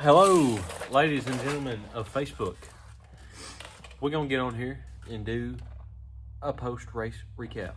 Hello, ladies and gentlemen of Facebook. We're going to get on here and do a post-race recap.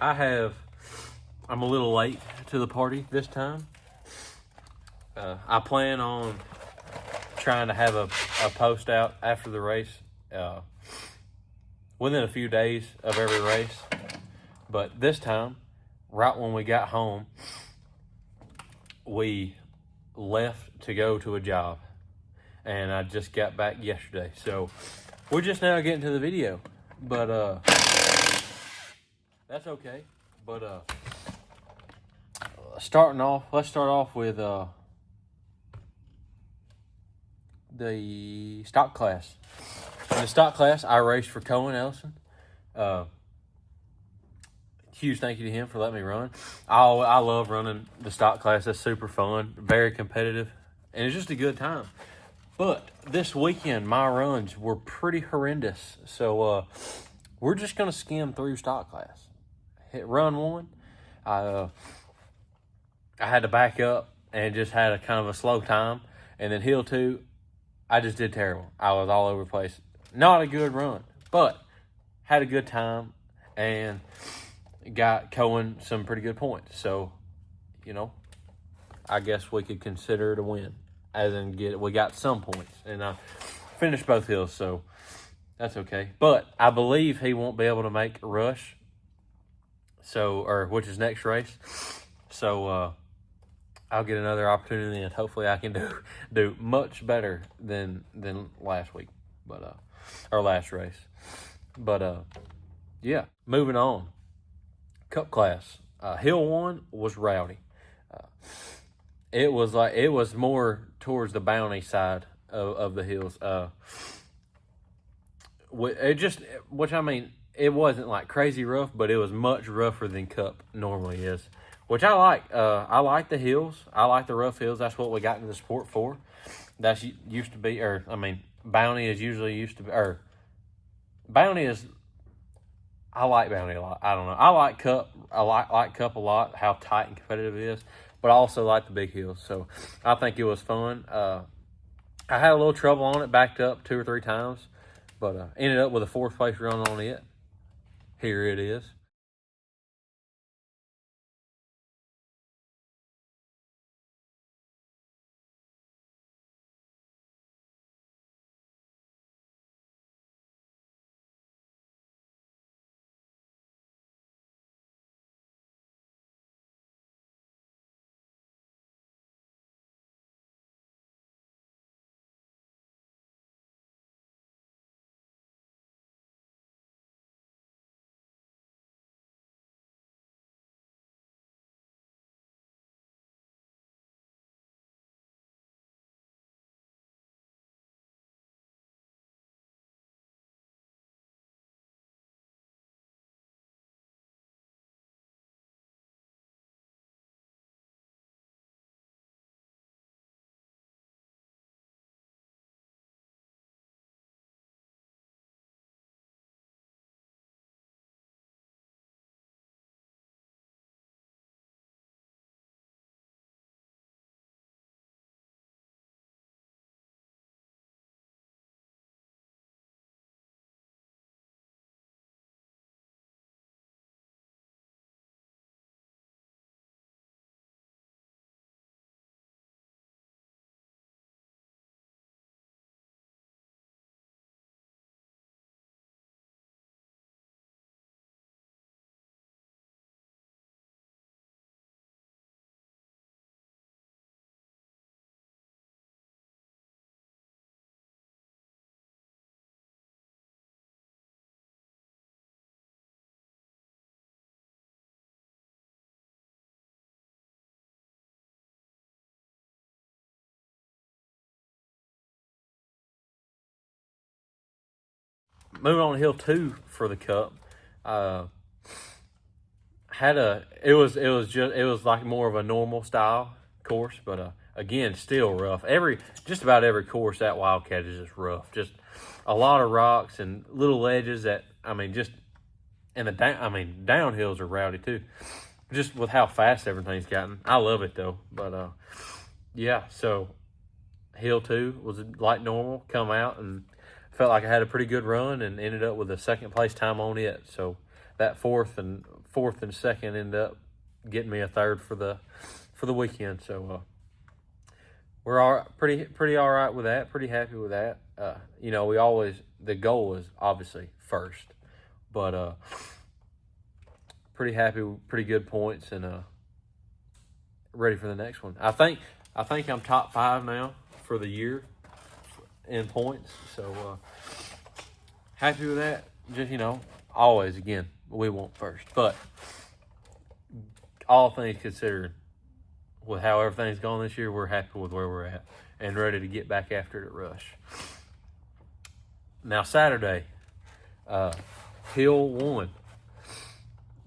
I'm a little late to the party this time. I plan on trying to have a post out after the race within a few days of every race. But this time, right when we got home, we left to go to a job. And I just got back yesterday. So we're just now getting to the video. But that's okay. But let's start off with the stock class. In the stock class, I raced for Cohen Ellison. Huge thank you to him for letting me run. I love running the stock class. That's super fun, very competitive, and it's just a good time. But this weekend, my runs were pretty horrendous. So we're just going to skim through stock class. Hit run one. I had to back up and just had a kind of a slow time. And then hill two, I just did terrible. I was all over the place. Not a good run, but had a good time and got Cohen some pretty good points. So, I guess we could consider it a win. As in, we got some points. And I finished both hills, so that's okay. But I believe he won't be able to make Rush, which is next race. So I'll get another opportunity, and hopefully I can do much better than last week, or last race. But yeah, moving on. Cup class. Hill one was rowdy. It was more towards the bounty side of the hills. It wasn't like crazy rough, but it was much rougher than Cup normally is, which I like. I like the hills. I like the rough hills. That's what we got into the sport for. That's used to be, bounty is usually used to be, bounty is. I like bounty a lot. I don't know. I like Cup. I like Cup a lot. How tight and competitive it is. But I also like the big hills. So I think it was fun. I had a little trouble on it, backed up 2 or 3 times, but ended up with a 4th place run on it. Here it is. Moving on to hill 2 for the Cup. It was like more of a normal style course, but again, still rough. Just about every course at Wildcat is just rough. Just a lot of rocks and little ledges downhills are rowdy too. just with how fast everything's gotten. I love it though. But yeah, so hill 2 was like normal. Come out and felt like I had a pretty good run and ended up with a second place time on it. So that fourth and second ended up getting me a third for the weekend. So we're all pretty all right with that. Pretty happy with that. You know, the goal is obviously first, but pretty happy with pretty good points and ready for the next one. I think I'm top 5 now for the year in points. So happy with that. Just, you know, always again we want first, but all things considered, with how everything's gone this year, we're happy with where we're at and ready to get back after it at Rush. Now Saturday, hill 1.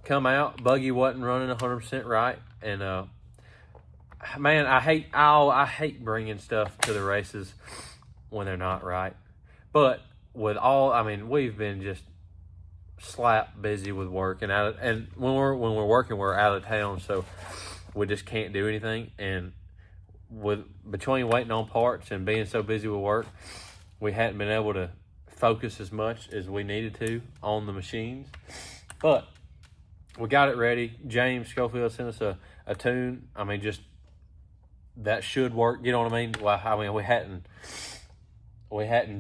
Come out, buggy wasn't running 100% right, and man, I hate bringing stuff to the races when they're not right. But we've been just slap busy with work, and when we're working, we're out of town, so we just can't do anything. And between waiting on parts and being so busy with work, we hadn't been able to focus as much as we needed to on the machines. But we got it ready. James Schofield sent us a tune. I mean, just that should work. You know what I mean? Well, I mean, we hadn't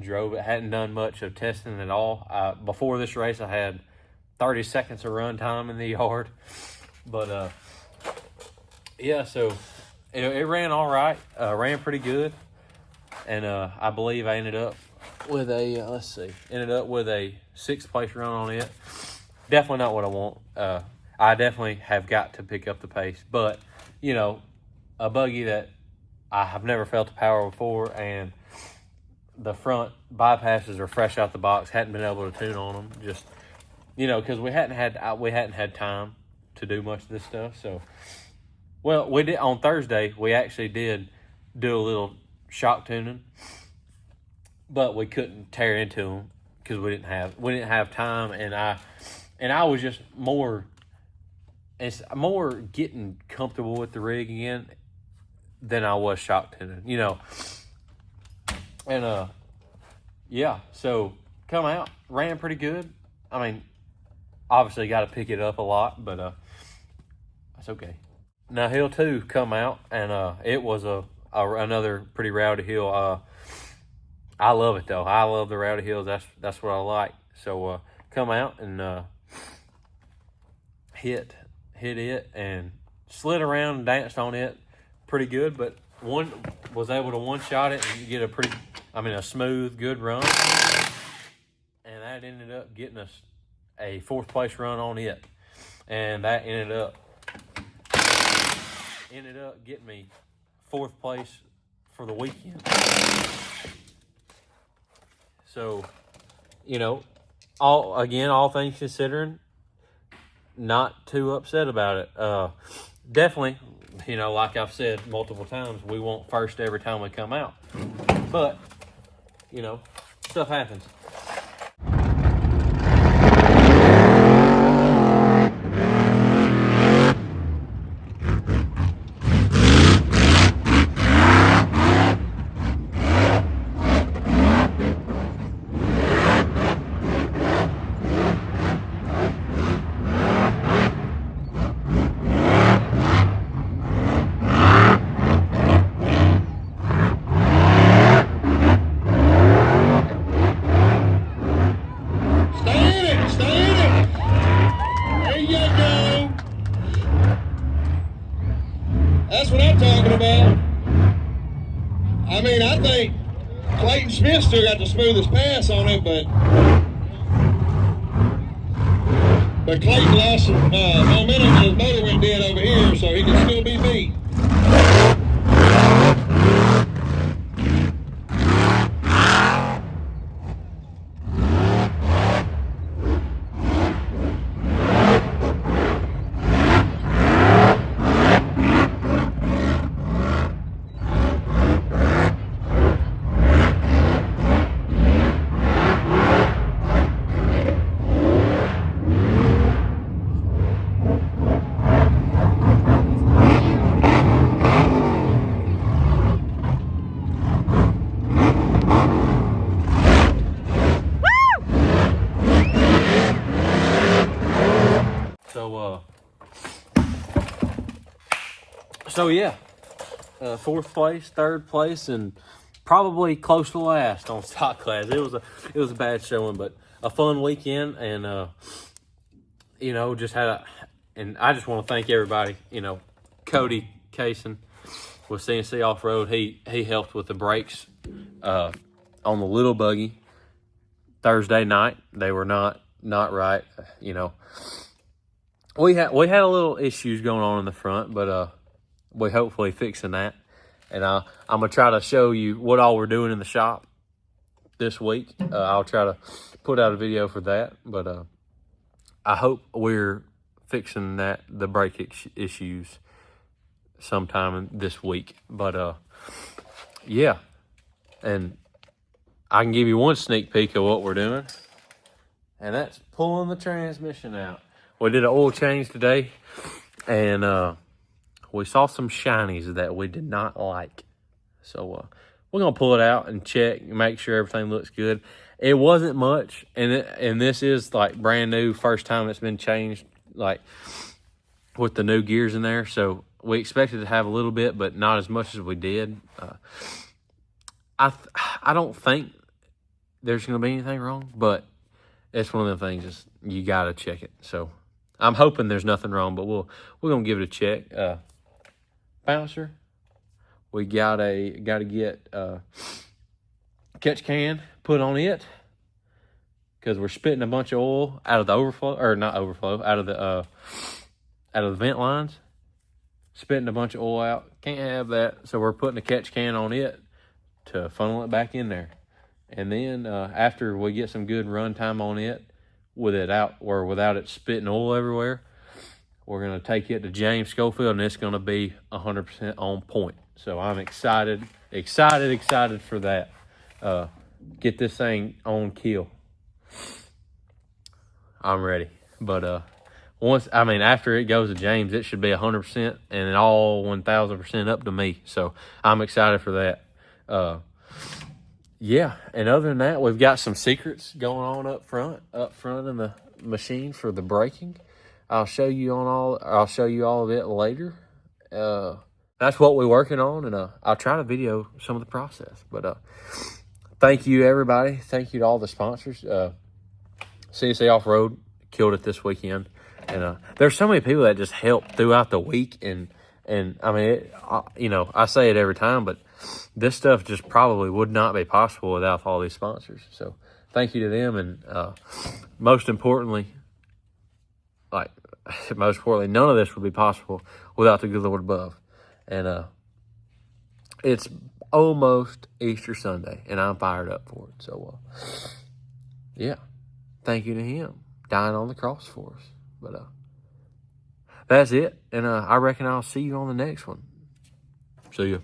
drove it, hadn't done much of testing at all. Before this race, I had 30 seconds of run time in the yard. But yeah, so it ran all right. Ran pretty good, and I believe I ended up with a 6th place run on it. Definitely not what I want. I definitely have got to pick up the pace, but you know, a buggy that I have never felt the power before, and the front bypasses are fresh out the box. Hadn't been able to tune on them, just, you know, because we hadn't had time to do much of this stuff. So, well, we did on Thursday. We actually did do a little shock tuning, but we couldn't tear into them because we didn't have time, and I was just more getting comfortable with the rig again than I was shock tuning, you know. And yeah, so come out, ran pretty good. I mean, obviously got to pick it up a lot, but that's okay. Now hill 2 come out, and it was another pretty rowdy hill. I love it though. I love the rowdy hills. That's what I like. So come out and hit it and slid around and danced on it pretty good, but was able to one-shot it and get a smooth, good run. And that ended up getting us a 4th place run on it. And that ended up getting me 4th place for the weekend. So, you know, all things considering, not too upset about it. Definitely, you know, like I've said multiple times, we want first every time we come out. But, you know, stuff happens. That's what I'm talking about. I mean, I think Clayton Smith still got the smoothest pass on it, but Clayton lost some momentum and his motor went dead over here, so he can still be beat. So yeah, fourth place, third place, and probably close to last on stock class. It was a bad showing, but a fun weekend, and just and I just want to thank everybody. Cody Kaysen with CNC Off Road, he helped with the brakes on the little buggy Thursday night. They were not right. We had a little issues going on in the front, but we hopefully fixing that. And I'm gonna try to show you what all we're doing in the shop this week. I'll try to put out a video for that, but I hope we're fixing the brake issues sometime this week. But yeah, and I can give you one sneak peek of what we're doing, and that's pulling the transmission out. We did an oil change today, and we saw some shinies that we did not like. So we're going to pull it out and check and make sure everything looks good. It wasn't much, and this is like brand new, first time it's been changed, like with the new gears in there. So we expected to have a little bit, but not as much as we did. I don't think there's going to be anything wrong, but it's one of the things just you got to check it. So I'm hoping there's nothing wrong, but we're going to give it a check. Bouncer, we got to get catch can put on it because we're spitting a bunch of oil out of the out of the vent lines. Spitting a bunch of oil out. Can't have that, so we're putting a catch can on it to funnel it back in there. And then after we get some good run time on it, with it out or without it spitting oil everywhere, we're going to take it to James Schofield, and it's going to be 100% on point. So I'm excited for that. Get this thing on kill. I'm ready. But after it goes to James, it should be 100% and all 1,000% up to me. So I'm excited for that. Yeah, and other than that, we've got some secrets going on up front in the machine for the braking. I'll show you all of it later. That's what we're working on, and I'll try to video some of the process. But thank you, everybody. Thank you to all the sponsors. CNC Off Road killed it this weekend, and there's so many people that just helped throughout the week. And I mean, I say it every time, but this stuff just probably would not be possible without all these sponsors. So thank you to them, and most importantly, none of this would be possible without the good Lord above. And it's almost Easter Sunday, and I'm fired up for it. So, yeah, thank you to him dying on the cross for us. But that's it, and I reckon I'll see you on the next one. See ya.